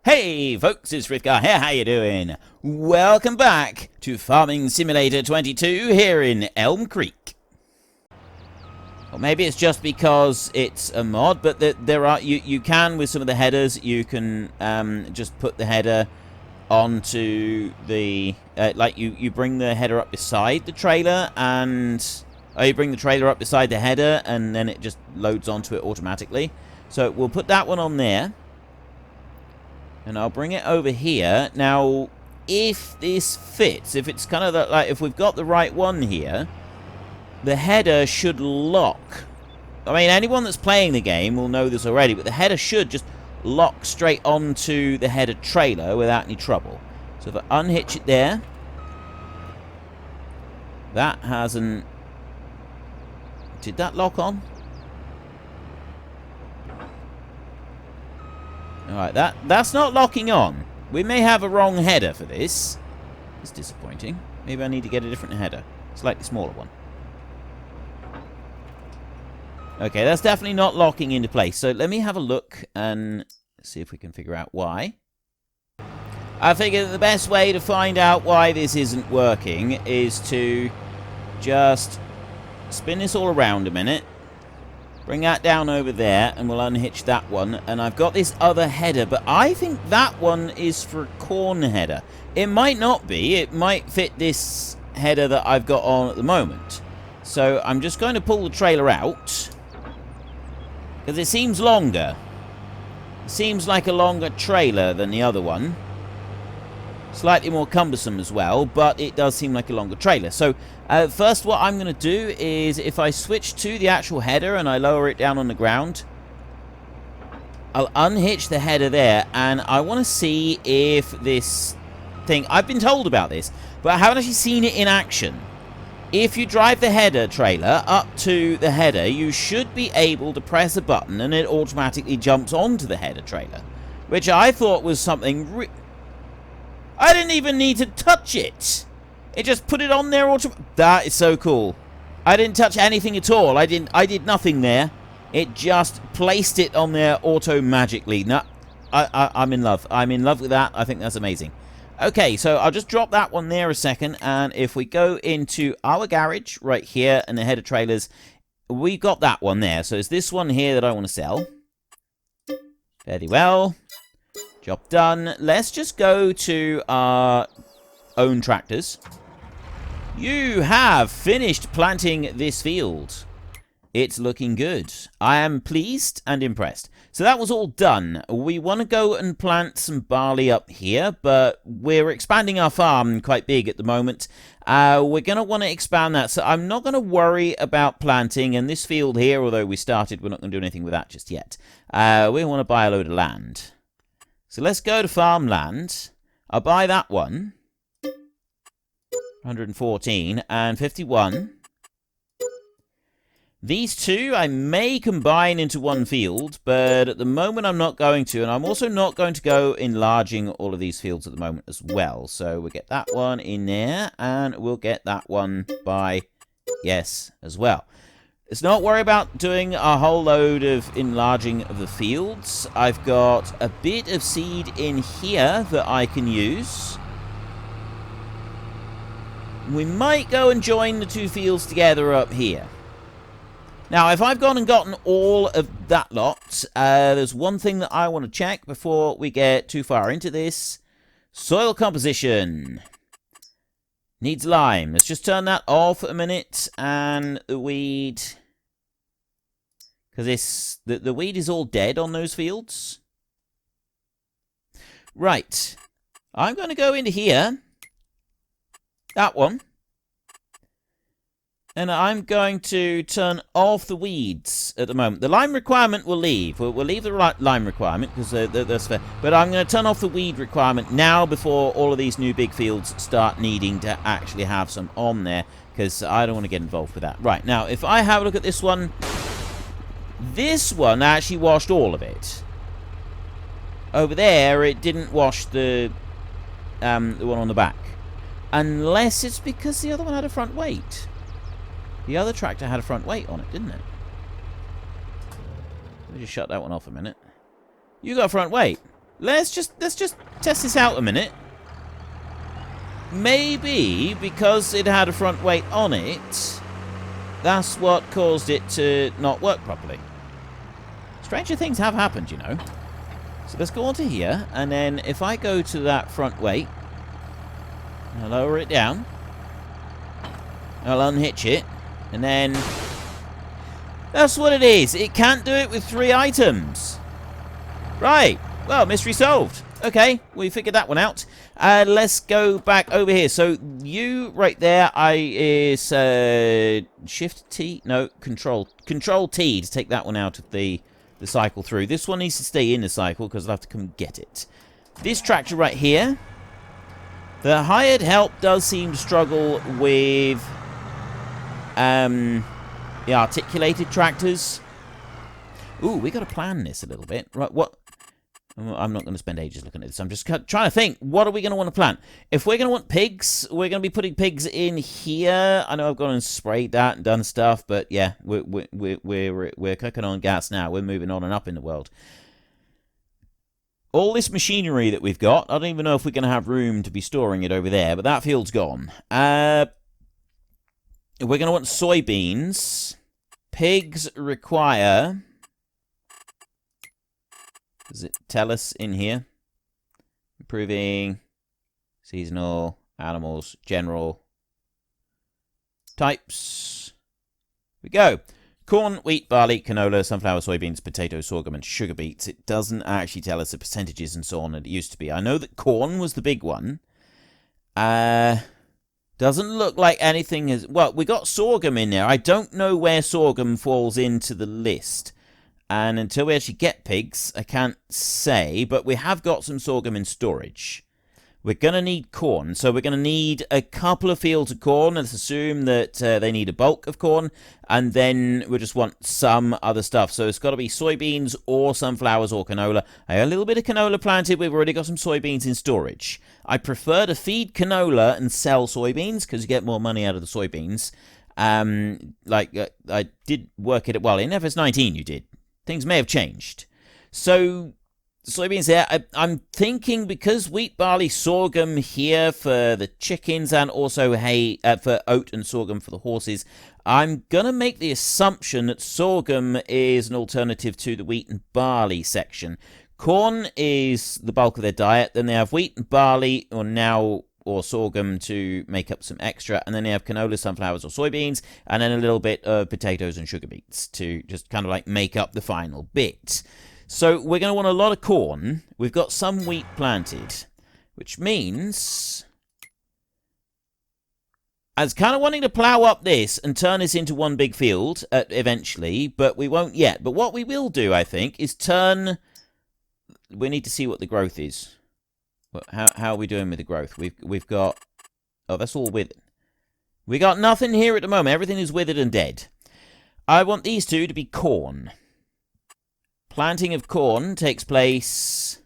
Hey folks, it's Frithgar here, how you doing? Welcome back to Farming Simulator 22 here in Elm Creek. Or maybe it's just because it's a mod, but there are you can with some of the headers, you can just put the header onto the like you bring the header up beside the trailer, and you bring the trailer up beside the header and then it just loads onto it automatically. So we'll put that one on there. And I'll bring it over here. Now, if this fits, if it's kind of like, if we've got the right one here, the header should lock. I mean, anyone that's playing the game will know this already, but the header should just lock straight onto the header trailer without any trouble. So if I unhitch it there, that hasn't... Did that lock on? Alright, that's not locking on. We may have a wrong header for this. It's disappointing. Maybe I need to get a different header. Slightly smaller one. Okay, that's definitely not locking into place. So let me have a look and see if we can figure out why. I figure the best way to find out why this isn't working is to just spin this all around a minute. Bring that down over there, and we'll unhitch that one. And I've got this other header, but I think that one is for a corn header. It might not be. It might fit this header that I've got on at the moment. So I'm just going to pull the trailer out, because it seems longer. It seems like a longer trailer than the other one. Slightly more cumbersome as well, but it does seem like a longer trailer. So first what I'm going to do is, if I switch to the actual header and I lower it down on the ground, I'll unhitch the header there, and I want to see if this thing... I've been told about this, but I haven't actually seen it in action. If you drive the header trailer up to the header, you should be able to press a button and it automatically jumps onto the header trailer, which I thought was something... I didn't even need to touch it. It just put it on there automatically. That is so cool. I didn't touch anything at all. I did nothing there. It just placed it on there auto-magically. No, I'm in love. I'm in love with that. I think that's amazing. Okay, so I'll just drop that one there a second. And if we go into our garage right here and the header trailers, we've got that one there. So it's this one here that I want to sell. Very well. Job done. Let's just go to our own tractors. You have finished planting this field. It's looking good. I am pleased and impressed. So that was all done. We want to go and plant some barley up here, but we're expanding our farm quite big at the moment. We're going to want to expand that, so I'm not going to worry about planting. And this field here, although we started, we're not going to do anything with that just yet. We want to buy a load of land. So let's go to farmland. I'll buy that one. 114 and 51. These two I may combine into one field, but at the moment I'm not going to. And I'm also not going to go enlarging all of these fields at the moment as well. So we'll get that one in there, and we'll get that one by yes as well. Let's not worry about doing a whole load of enlarging of the fields. I've got a bit of seed in here that I can use. We might go and join the two fields together up here. Now, if I've gone and gotten all of that lot, there's one thing that I want to check before we get too far into this. Soil composition. Needs lime. Let's just turn that off a minute, and the weed... Because the weed is all dead on those fields. Right. I'm going to go into here. That one. And I'm going to turn off the weeds at the moment. The lime requirement will leave. We'll leave the lime requirement because that's fair. But I'm going to turn off the weed requirement now before all of these new big fields start needing to actually have some on there, because I don't want to get involved with that. Right, now, if I have a look at this one actually washed all of it. Over there, it didn't wash the one on the back. Unless it's because the other one had a front weight. The other tractor had a front weight on it, didn't it? Let me just shut that one off a minute. You got front weight. let's just test this out a minute. Maybe because it had a front weight on it, that's what caused it to not work properly. Stranger things have happened, you know. So let's go on to here, and then if I go to that front weight, I'll lower it down. I'll unhitch it, and then that's what it is. It can't do it with 3 items. Right. Well, mystery solved. Okay, we figured that one out. Let's go back over here. So you right there, is Shift T? No, Control T to take that one out of the cycle through. This one needs to stay in the cycle because I'll have to come get it. This tractor right here, the hired help does seem to struggle with the articulated tractors. Ooh, we got to plan this a little bit. Right, what? I'm not going to spend ages looking at this. I'm just trying to think, what are we going to want to plant? If we're going to want pigs, we're going to be putting pigs in here. I know I've gone and sprayed that and done stuff, but yeah, we're cooking on gas now. We're moving on and up in the world. All this machinery that we've got, I don't even know if we're going to have room to be storing it over there, but that field's gone. We're going to want soybeans. Pigs require... Does it tell us in here? Improving seasonal animals, general types. Here we go. Corn, wheat, barley, canola, sunflower, soybeans, potatoes, sorghum, and sugar beets. It doesn't actually tell us the percentages and so on that it used to be. I know that corn was the big one. Doesn't look like anything has... Well, we got sorghum in there. I don't know where sorghum falls into the list. And until we actually get pigs, I can't say, but we have got some sorghum in storage. We're going to need corn, so we're going to need a couple of fields of corn. Let's assume that they need a bulk of corn, and then we just want some other stuff. So it's got to be soybeans or sunflowers or canola. I have a little bit of canola planted. We've already got some soybeans in storage. I prefer to feed canola and sell soybeans because you get more money out of the soybeans. I did work it, well, in FS19 you did. Things may have changed. So, soybeans there. I'm thinking because wheat, barley, sorghum here for the chickens and also hay for oat and sorghum for the horses, I'm going to make the assumption that sorghum is an alternative to the wheat and barley section. Corn is the bulk of their diet. Then they have wheat and barley or sorghum to make up some extra, and then they have canola, sunflowers, or soybeans, and then a little bit of potatoes and sugar beets to just kind of like make up the final bit. So we're going to want a lot of corn. We've got some wheat planted, which means I was kind of wanting to plow up this and turn this into one big field eventually, but we won't yet. But what we will do, I think, is turn... We need to see what the growth is. How are we doing with the growth? We've got... Oh, that's all withered. We got nothing here at the moment. Everything is withered and dead. I want these two to be corn. Planting of corn takes place...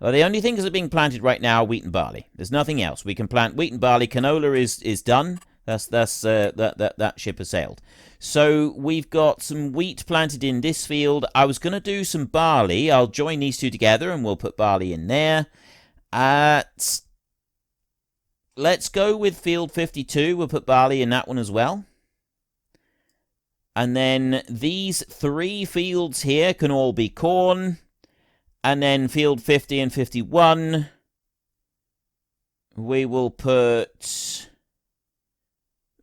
Well, the only things that are being planted right now are wheat and barley. There's nothing else. We can plant wheat and barley. Canola is done. That ship has sailed. So we've got some wheat planted in this field. I was going to do some barley. I'll join these two together and we'll put barley in there. Let's go with field 52. We'll put barley in that one as well. And then these 3 fields here can all be corn. And then field 50 and 51, we will put...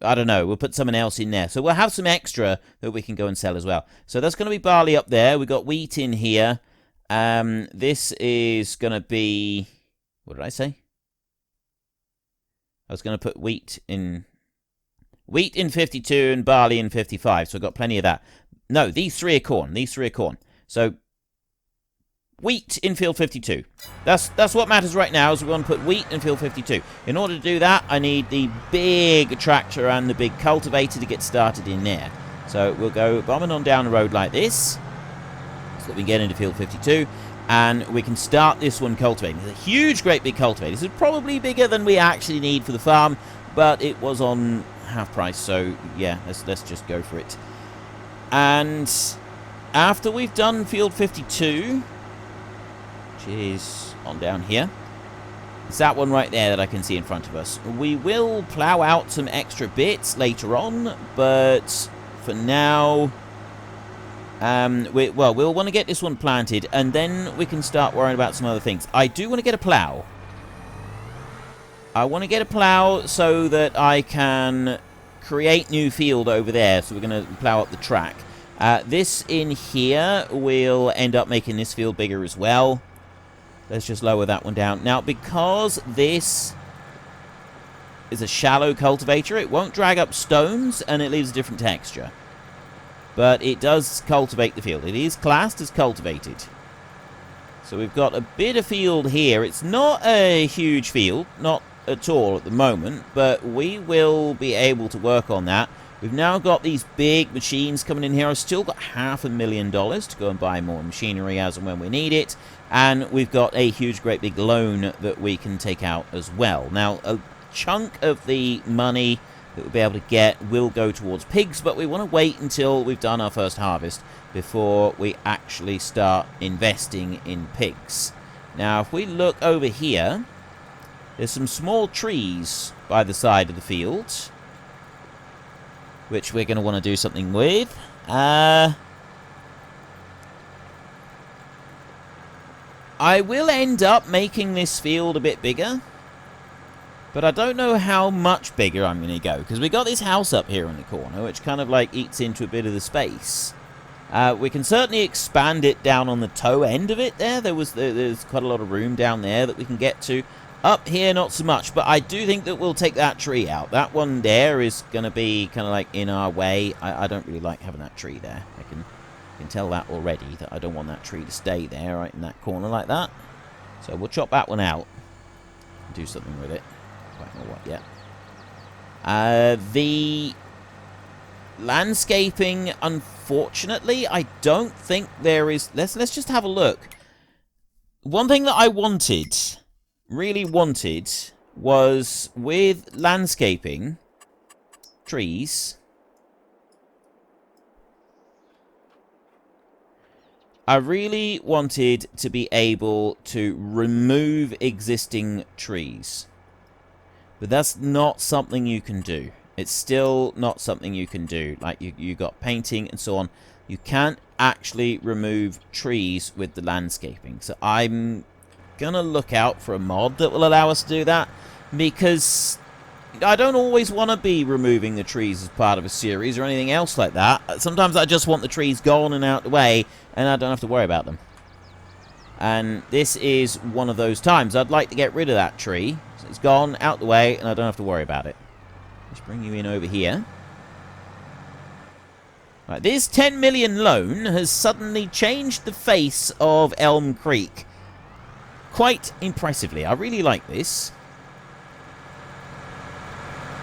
I don't know, we'll put something else in there. So we'll have some extra that we can go and sell as well. So that's going to be barley up there. We've got wheat in here. This is going to be... What did I say? I was going to put wheat in 52 and barley in 55. So I've got plenty of that. No, these 3 are corn. These 3 are corn. So wheat in field 52. That's what matters right now, is we want to put wheat in field 52. In order to do that, I need the big tractor and the big cultivator to get started in there. So we'll go bombing on down the road like this, so that we get into field 52, and we can start this one cultivating. It's a huge, great big cultivator. This is probably bigger than we actually need for the farm, but it was on half price, so yeah, let's just go for it. And after we've done field 52... which is on down here. It's that one right there that I can see in front of us. We will plow out some extra bits later on, but for now, we'll want to get this one planted, and then we can start worrying about some other things. I do want to get a plow. I want to get a plow so that I can create new field over there. So we're going to plow up the track. This in here will end up making this field bigger as well. Let's just lower that one down. Now, because this is a shallow cultivator, it won't drag up stones, and it leaves a different texture. But it does cultivate the field. It is classed as cultivated. So we've got a bit of field here. It's not a huge field, not at all at the moment, but we will be able to work on that. We've now got these big machines coming in here. I've still got $500,000 to go and buy more machinery as and when we need it. And we've got a huge, great big loan that we can take out as well. Now, a chunk of the money that we'll be able to get will go towards pigs, but we want to wait until we've done our first harvest before we actually start investing in pigs. Now, if we look over here, there's some small trees by the side of the field, which we're going to want to do something with. I will end up making this field a bit bigger, but I don't know how much bigger I'm going to go, because we got this house up here in the corner, which kind of like eats into a bit of the space. We can certainly expand it down on the toe end of it there. There's quite a lot of room down there that we can get to. Up here, not so much, but I do think that we'll take that tree out. That one there is going to be kind of like in our way. I don't really like having that tree there. I can tell that already, that I don't want that tree to stay there right in that corner like that. So we'll chop that one out and do something with it. Quite know what yet. The landscaping, unfortunately, I don't think there is. Let's just have a look. One thing that I really wanted, was with landscaping trees, I really wanted to be able to remove existing trees. But that's not something you can do. It's still not something you can do. Like, you got painting and so on. You can't actually remove trees with the landscaping. So I'm gonna look out for a mod that will allow us to do that, because I don't always want to be removing the trees as part of a series or anything else like that. Sometimes I just want the trees gone and out the way, and I don't have to worry about them. And this is one of those times. I'd like to get rid of that tree. So it's gone, out the way, and I don't have to worry about it. Let's bring you in over here. Right, this 10 million loan has suddenly changed the face of Elm Creek quite impressively. I really like this.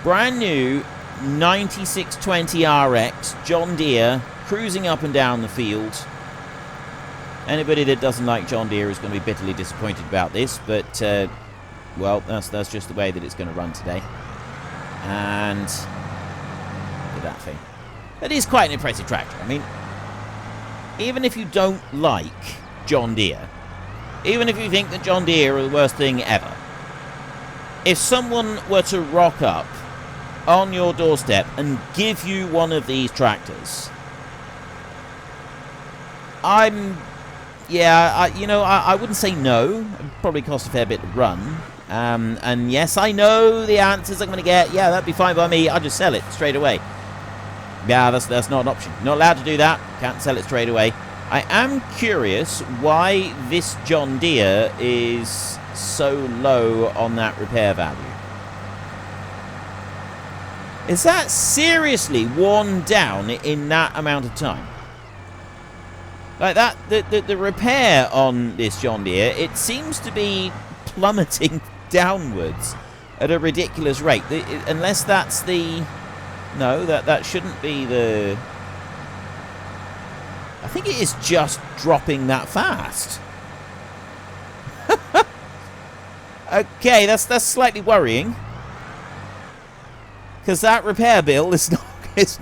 Brand new 9620 RX John Deere cruising up and down the field. Anybody that doesn't like John Deere is going to be bitterly disappointed about this, but well, that's just the way that it's going to run today. And look at that thing. It is quite an impressive tractor. I mean, even if you don't like John Deere, even if you think that John Deere are the worst thing ever, if someone were to rock up on your doorstep and give you one of these tractors, I wouldn't say no. It'd probably cost a fair bit to run. And yes, I know the answers I'm going to get. Yeah, that'd be fine by me. I'll just sell it straight away. Yeah, that's not an option. You're not allowed to do that. Can't sell it straight away. I am curious why this John Deere is so low on that repair value. Is that seriously worn down in that amount of time? Like that, the repair on this John Deere, it seems to be plummeting downwards at a ridiculous rate. Unless that's the... No, that shouldn't be the... I think it is just dropping that fast. Okay, that's slightly worrying. Because that repair bill is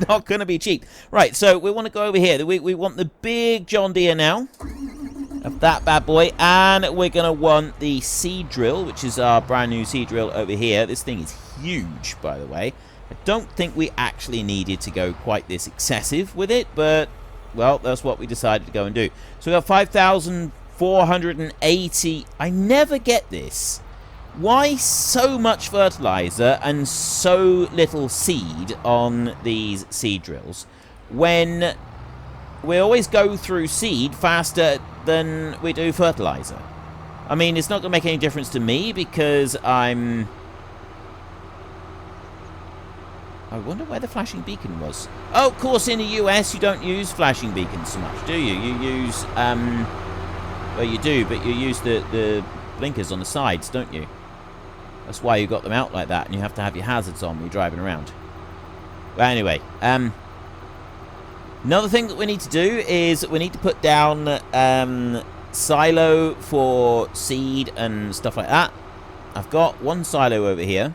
not going to be cheap. Right, so we want to go over here. We want the big John Deere now. that bad boy. And we're going to want the seed drill, which is our brand new seed drill over here. This thing is huge, by the way. I don't think we actually needed to go quite this excessive with it, but, well, that's what we decided to go and do. So we got 5,480. I never get this. Why so much fertilizer and so little seed on these seed drills when we always go through seed faster than we do fertilizer? I mean, it's not going to make any difference to me because I wonder where the flashing beacon was. Oh, of course, in the US, you don't use flashing beacons so much, do you? You use, well, you do, but you use the blinkers on the sides, don't you? That's why you got them out like that, and you have to have your hazards on when you're driving around. But anyway, another thing that we need to do is we need to put down silo for seed and stuff like that. I've got one silo over here.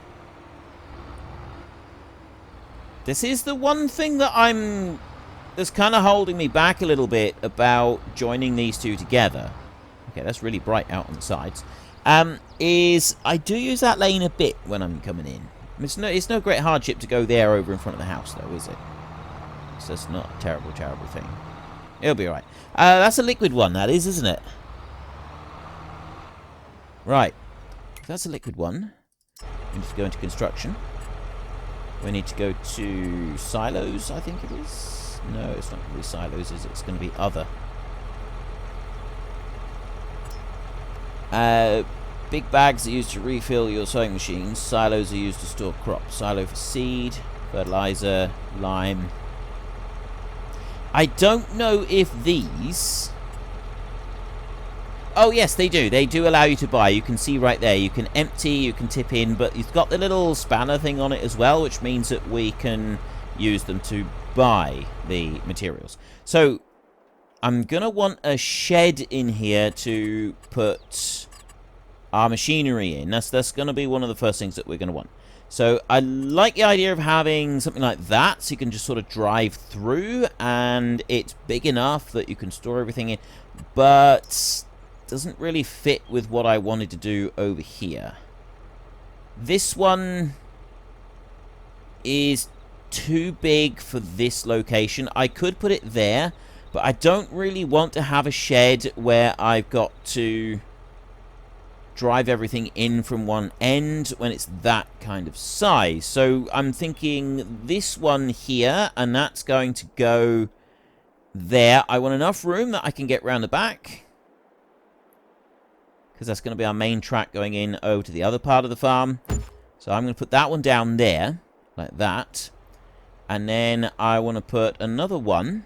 This is the one thing that that's kind of holding me back a little bit about joining these two together. Okay, that's really bright out on the sides. Is I do use that lane a bit when I'm coming in. It's no great hardship to go there over in front of the house, though, is it? So it's not a terrible thing. It'll be alright. That's a liquid one, that is, isn't it? Right. If that's a liquid one, we need to go into construction. We need to go to silos, I think it is. No, it's not going to be silos, is it? It's going to be other. Big bags are used to refill your sowing machines. Silos are used to store crops. Silo for seed, fertilizer, lime. I don't know if these... Oh, yes, they do. They do allow you to buy. You can see right there. You can empty, you can tip in, but it's got the little spanner thing on it as well, which means that we can use them to buy the materials. So, I'm going to want a shed in here to put our machinery in. That's going to be one of the first things that we're going to want. So I like the idea of having something like that, so you can just sort of drive through, and it's big enough that you can store everything in, but doesn't really fit with what I wanted to do over here. This one is too big for this location. I could put it there, but I don't really want to have a shed where I've got to drive everything in from one end when it's that kind of size. So I'm thinking this one here, and that's going to go there. I want enough room that I can get round the back, because that's going to be our main track going in over to the other part of the farm. So I'm going to put that one down there, like that. And then I want to put another one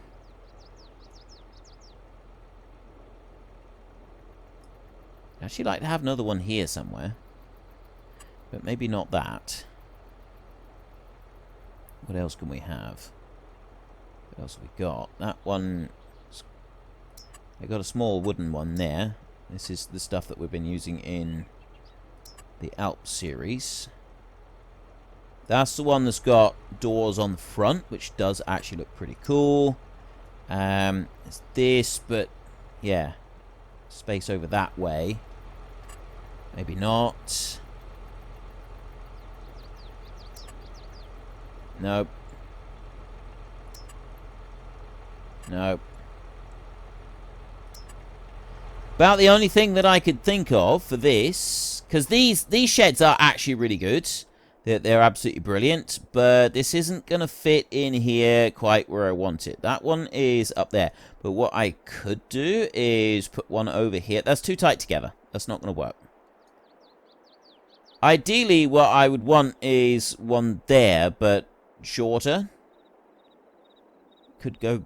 I'd actually like to have another one here somewhere, but maybe not that. What else can we have? What else have we got? That one, I got a small wooden one there. This is the stuff that we've been using in the Alps series. That's the one that's got doors on the front, which does actually look pretty cool. It's this, but yeah, space over that way. Maybe not. Nope. Nope. About the only thing that I could think of for this, because these sheds are actually really good. They're absolutely brilliant, but this isn't going to fit in here quite where I want it. That one is up there. But what I could do is put one over here. That's too tight together. That's not going to work. Ideally, what I would want is one there, but shorter. Could go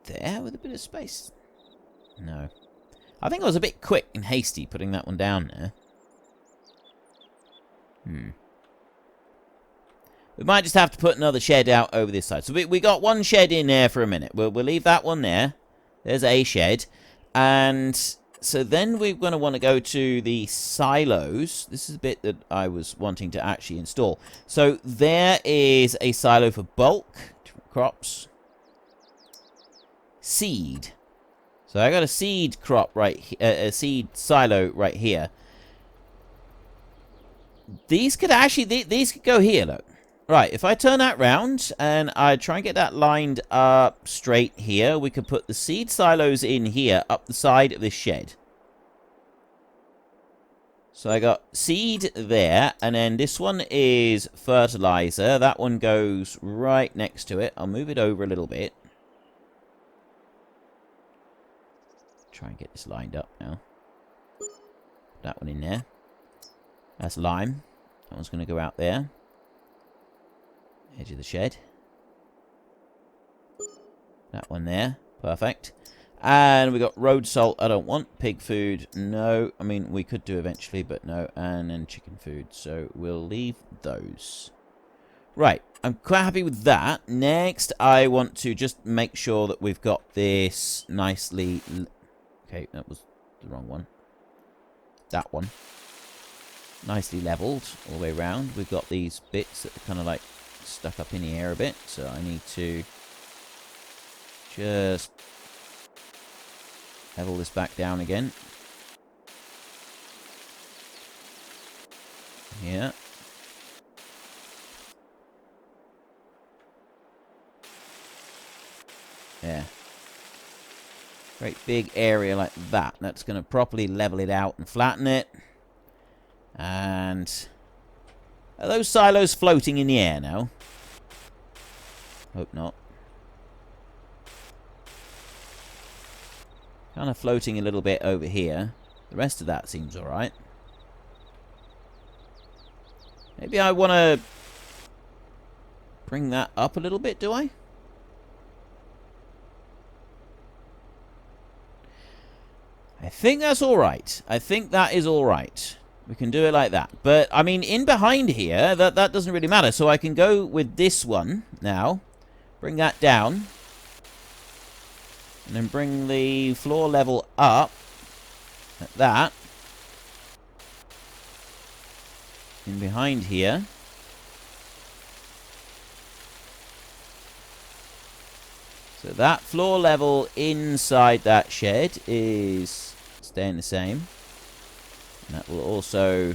there with a bit of space. No. I think I was a bit quick and hasty putting that one down there. We might just have to put another shed out over this side. So we got one shed in there for a minute. We'll leave that one there. There's a shed. And so then we're going to want to go to the silos. This is a bit that I was wanting to actually install. So there is a silo for bulk, different crops. Seed. So I got a seed crop a seed silo right here. These could actually, these could go here, look. Right, if I turn that round and I try and get that lined up straight here, we could put the seed silos in here up the side of this shed. So I got seed there, and then this one is fertilizer. That one goes right next to it. I'll move it over a little bit. Try and get this lined up now. That one in there. That's lime. That one's going to go out there. Edge of the shed. That one there. Perfect. And we got road salt. I don't want. Pig food. No. I mean, we could do eventually, but no. And then chicken food. So we'll leave those. Right. I'm quite happy with that. Next, I want to just make sure that we've got this nicely... Okay, that was the wrong one. That one. Nicely leveled all the way around. We've got these bits that are kind of like stuck up in the air a bit. So I need to just... level this back down again. Yeah. Yeah. Great big area like that. That's going to properly level it out and flatten it. And... are those silos floating in the air now? Hope not. Kind of floating a little bit over here. The rest of that seems alright. Maybe I want to bring that up a little bit, do I? I think that's alright. I think that is alright. We can do it like that. But, I mean, in behind here, that doesn't really matter. So I can go with this one now. Bring that down. And then bring the floor level up. Like that. In behind here. So that floor level inside that shed is staying the same. And that will also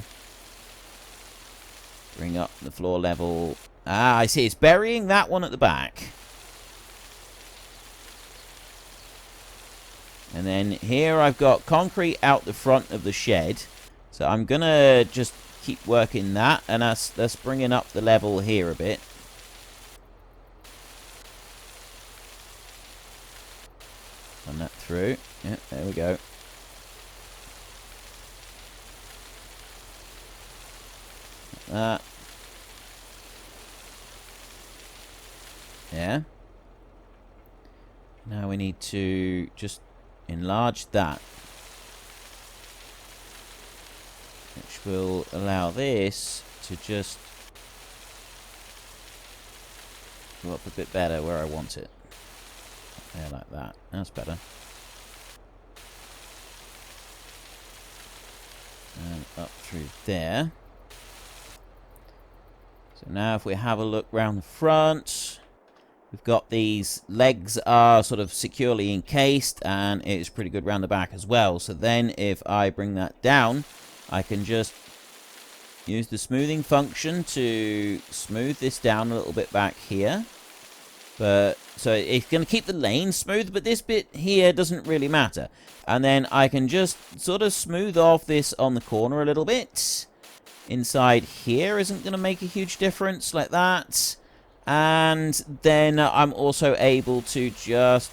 bring up the floor level. Ah, I see. It's burying that one at the back. And then here I've got concrete out the front of the shed. So I'm going to just keep working that. And that's bringing up the level here a bit. Run that through. Yeah, there we go. Like that. Yeah. Now we need to just enlarge that. Which will allow this to just go up a bit better where I want it. Yeah, like that. That's better. And up through there. So now if we have a look round the front, we've got these legs are sort of securely encased, and it's pretty good round the back as well. So then if I bring that down, I can just use the smoothing function to smooth this down a little bit back here. But so it's going to keep the lane smooth, but this bit here doesn't really matter. And then I can just sort of smooth off this on the corner a little bit. Inside here isn't going to make a huge difference like that. And then I'm also able to just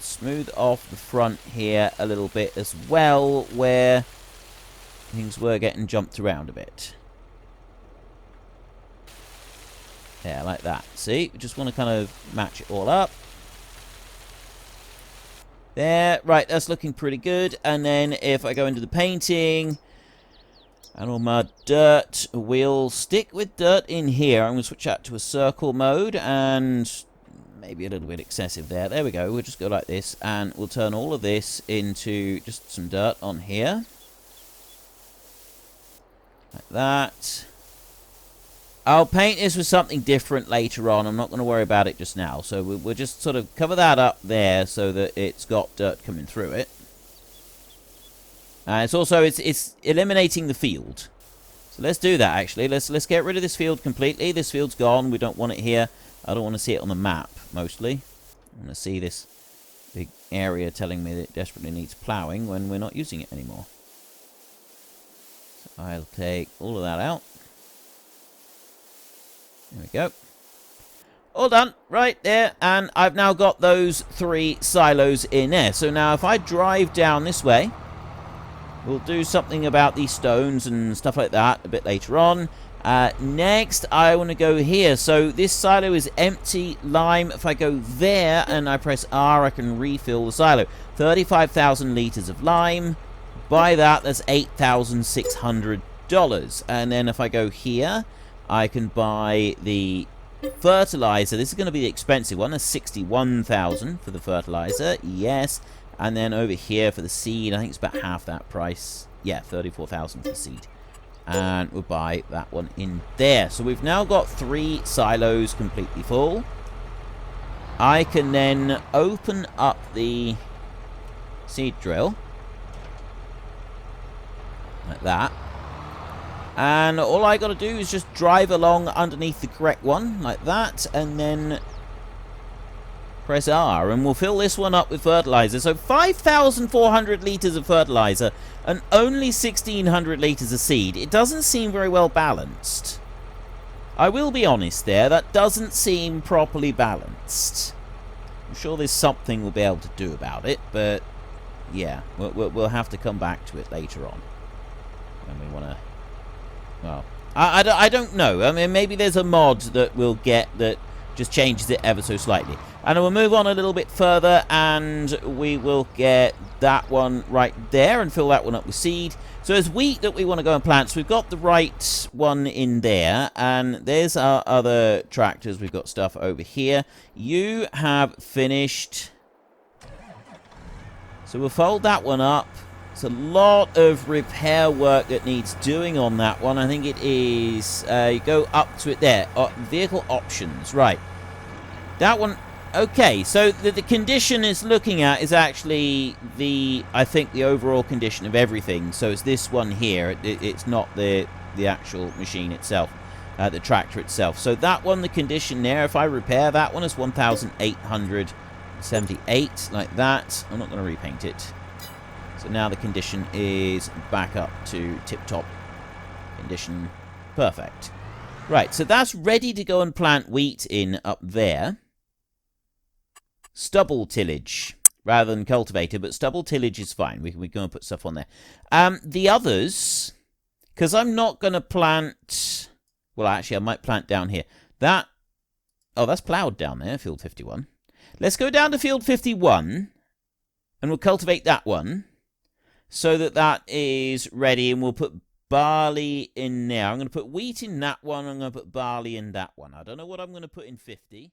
smooth off the front here a little bit as well, where things were getting jumped around a bit. Yeah, like that. See? We just want to kind of match it all up. There. Right, that's looking pretty good. And then if I go into the painting and all my dirt, we'll stick with dirt in here. I'm going to switch out to a circle mode, and maybe a little bit excessive there. There we go. We'll just go like this, and we'll turn all of this into just some dirt on here. Like that. I'll paint this with something different later on. I'm not going to worry about it just now. So we'll just sort of cover that up there so that it's got dirt coming through it. It's also it's eliminating the field. So let's do that, actually. Let's get rid of this field completely. This field's gone. We don't want it here. I don't want to see it on the map, mostly. I want to see this big area telling me that it desperately needs plowing when we're not using it anymore. So I'll take all of that out. There we go. All done. Right there. And I've now got those 3 silos in there. So now if I drive down this way, we'll do something about these stones and stuff like that a bit later on. Next, I want to go here. So this silo is empty lime. If I go there and I press R, I can refill the silo. 35,000 litres of lime. Buy that, that's $8,600. And then if I go here, I can buy the fertilizer. This is going to be the expensive one. That's 61,000 for the fertilizer. Yes. And then over here for the seed, I think it's about half that price. Yeah, 34,000 for the seed. And we'll buy that one in there. So we've now got 3 silos completely full. I can then open up the seed drill. Like that. And all I got to do is just drive along underneath the correct one, like that, and then press R, and we'll fill this one up with fertilizer. So 5,400 litres of fertilizer and only 1,600 litres of seed. It doesn't seem very well balanced. I will be honest there, that doesn't seem properly balanced. I'm sure there's something we'll be able to do about it, but yeah, we'll have to come back to it later on. And we want to... Well, I don't know. I mean, maybe there's a mod that we'll get that just changes it ever so slightly. And we'll move on a little bit further, and we will get that one right there and fill that one up with seed. So there's wheat that we want to go and plant. So we've got the right one in there, and there's our other tractors. We've got stuff over here. You have finished. So we'll fold that one up. It's a lot of repair work that needs doing on that one. I think it is, you go up to it there. Vehicle options, right. That one, okay. So the condition it's looking at is actually I think the overall condition of everything. So it's this one here. It's not the actual machine itself, the tractor itself. So that one, the condition there, if I repair that one, is 1,878, like that. I'm not going to repaint it. So now the condition is back up to tip-top condition. Perfect. Right, so that's ready to go and plant wheat in up there. Stubble tillage, rather than cultivator, but stubble tillage is fine. We can go and put stuff on there. The others, because I'm not going to plant... Well, actually, I might plant down here. That... Oh, that's ploughed down there, field 51. Let's go down to field 51, and we'll cultivate that one. So that is ready, and we'll put barley in there. I'm going to put wheat in that one. I'm going to put barley in that one. I don't know what I'm going to put in 50.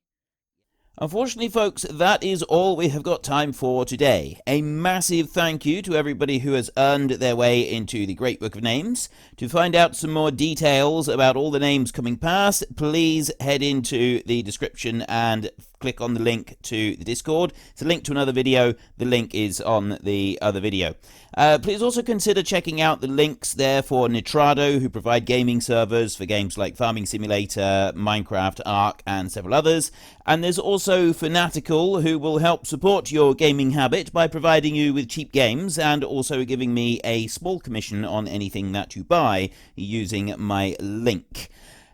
Unfortunately, folks, that is all we have got time for today. A massive thank you to everybody who has earned their way into the Great Book of Names. To find out some more details about all the names coming past, please head into the description and click on the link to the Discord. It's a link to another video. The link is on the other video. Please also consider checking out the links there for Nitrado, who provide gaming servers for games like Farming Simulator, Minecraft, Ark, and several others. And there's also Fanatical, who will help support your gaming habit by providing you with cheap games and also giving me a small commission on anything that you buy using my link.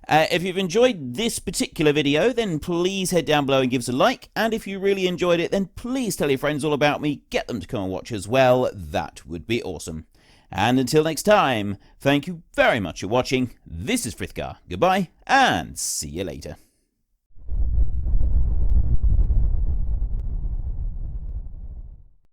If you've enjoyed this particular video, then please head down below and give us a like. And if you really enjoyed it, then please tell your friends all about me. Get them to come and watch as well. That would be awesome. And until next time, thank you very much for watching. This is Frithgar. Goodbye, and see you later.